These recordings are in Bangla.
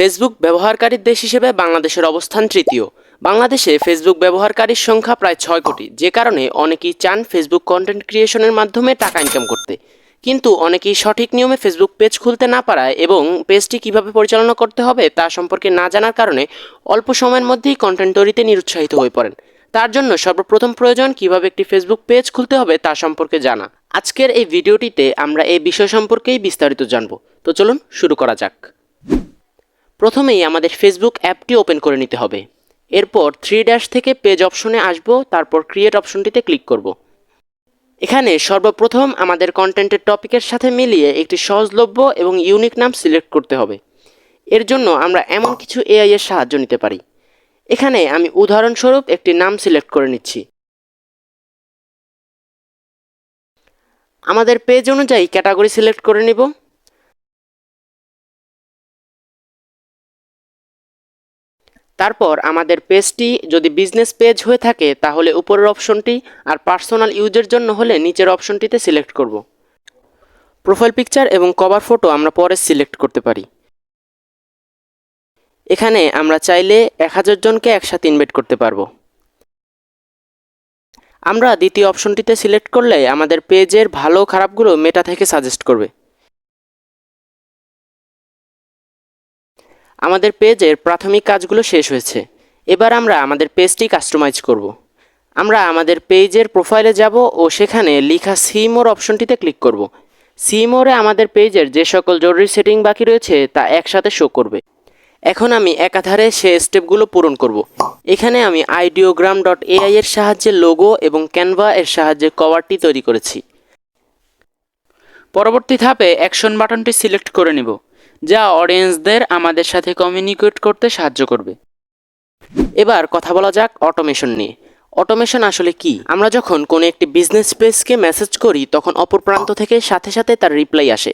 ফেসবুক ব্যবহারকারীর দেশ হিসেবে বাংলাদেশের অবস্থান তৃতীয়। বাংলাদেশে ফেসবুক ব্যবহারকারীর সংখ্যা প্রায় 6 কোটি, যে কারণে অনেকেই চান ফেসবুক কন্টেন্ট ক্রিয়েশনের মাধ্যমে টাকা ইনকাম করতে। কিন্তু অনেকেই সঠিক নিয়মে ফেসবুক পেজ খুলতে না পারায় এবং পেজটি কিভাবে পরিচালনা করতে হবে তা সম্পর্কে না জানার কারণে অল্প সময়ের মধ্যেই কন্টেন্ট তৈরিতে নিরুৎসাহিত হয়ে পড়েন। তার জন্য সর্বপ্রথম প্রয়োজন কিভাবে একটি ফেসবুক পেজ খুলতে হবে তা সম্পর্কে জানা। আজকের এই ভিডিওটিতে আমরা এই বিষয় সম্পর্কেই বিস্তারিত জানব। তো চলুন শুরু করা যাক। প্রথমেই আমাদের ফেসবুক অ্যাপটি ওপেন করে নিতে হবে। এরপর 3 থেকে পেজ অপশনে আসব, তারপর ক্রিয়েট অপশনটিতে ক্লিক করব। এখানে সর্বপ্রথম আমাদের কন্টেন্টের টপিকের সাথে মিলিয়ে একটি সহজলভ্য এবং ইউনিক নাম সিলেক্ট করতে হবে। এর জন্য আমরা এমন কিছু এআই এর সাহায্য নিতে পারি। এখানে আমি উদাহরণস্বরূপ একটি নাম সিলেক্ট করে নিচ্ছি। আমাদের পেজ অনুযায়ী ক্যাটাগরি সিলেক্ট করে নিব। তারপর আমাদের পেজটি যদি বিজনেস পেজ হয়ে থাকে তাহলে উপরের অপশনটি, আর পার্সোনাল ইউজের জন্য হলে নিচের অপশনটিতে সিলেক্ট করব। প্রোফাইল পিকচার এবং কভার ফটো আমরা পরে সিলেক্ট করতে পারি। এখানে আমরা চাইলে 1000 জনকে একসাথে ইনভাইট করতে পারবো। আমরা দ্বিতীয় অপশনটিতে সিলেক্ট করলে আমাদের পেজের ভালো খারাপগুলো মেটা থেকে সাজেস্ট করবে। আমাদের পেজের প্রাথমিক কাজগুলো শেষ হয়েছে। এবার আমরা আমাদের পেজটি কাস্টমাইজ করব। আমরা আমাদের পেজের প্রোফাইলে যাব ও সেখানে লেখা সি মোর অপশনটিতে ক্লিক করব। সি মোরে আমাদের পেজের যে সকল জরুরি সেটিং বাকি রয়েছে তা একসাথে শো করবে। এখন আমি একাধারে সে স্টেপগুলো পূরণ করব। এখানে আমি ideogram.ai এর সাহায্যে লোগো এবং ক্যানভা এর সাহায্যে কভারটি তৈরি করেছি। পরবর্তী ধাপে অ্যাকশন বাটনটি সিলেক্ট করে নিব, যা অডিয়েন্সদের আমাদের সাথে কমিউনিকেট করতে সাহায্য করবে। এবার কথা বলা যাক অটোমেশন নিয়ে। অটোমেশন আসলে কি? আমরা যখন কোনো একটি বিজনেস পেজকে মেসেজ করি তখন অপর প্রান্ত থেকে সাথে সাথে তার রিপ্লাই আসে।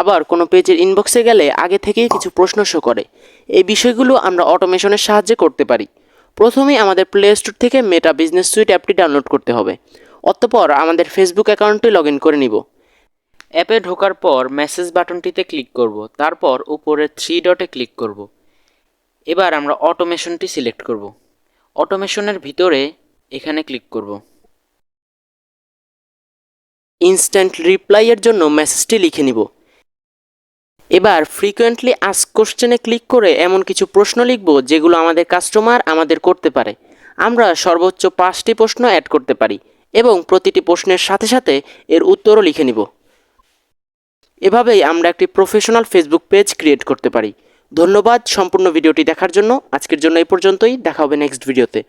আবার কোনো পেজের ইনবক্সে গেলে আগে থেকেই কিছু প্রশ্ন শো করে। এই বিষয়গুলো আমরা অটোমেশনের সাহায্যে করতে পারি। প্রথমেই আমাদের প্লে স্টোর থেকে মেটা বিজনেস সুইট অ্যাপটি ডাউনলোড করতে হবে। অতঃপর আমাদের ফেসবুক অ্যাকাউন্টটি লগ ইন করে নিব। অ্যাপে ঢোকার পর মেসেজ বাটনটিতে ক্লিক করব, তারপর উপরে 3 ডটে ক্লিক করব। এবার আমরা অটোমেশনটি সিলেক্ট করব। অটোমেশনের ভিতরে এখানে ক্লিক করব। ইনস্ট্যান্ট রিপ্লাইয়ের জন্য মেসেজটি লিখে নিব। এবার ফ্রিকোয়েন্টলি আস্ক কোশ্চেনে ক্লিক করে এমন কিছু প্রশ্ন লিখব যেগুলো আমাদের কাস্টমার আমাদের করতে পারে। আমরা সর্বোচ্চ 5টি প্রশ্ন অ্যাড করতে পারি এবং প্রতিটি প্রশ্নের সাথে সাথে এর উত্তরও লিখে নিব। এভাবেই আমরা একটি প্রফেশনাল ফেসবুক পেজ ক্রিয়েট করতে পারি। ধন্যবাদ সম্পূর্ণ ভিডিওটি দেখার জন্য। আজকের জন্য এই পর্যন্তই। দেখা হবে নেক্সট ভিডিওতে।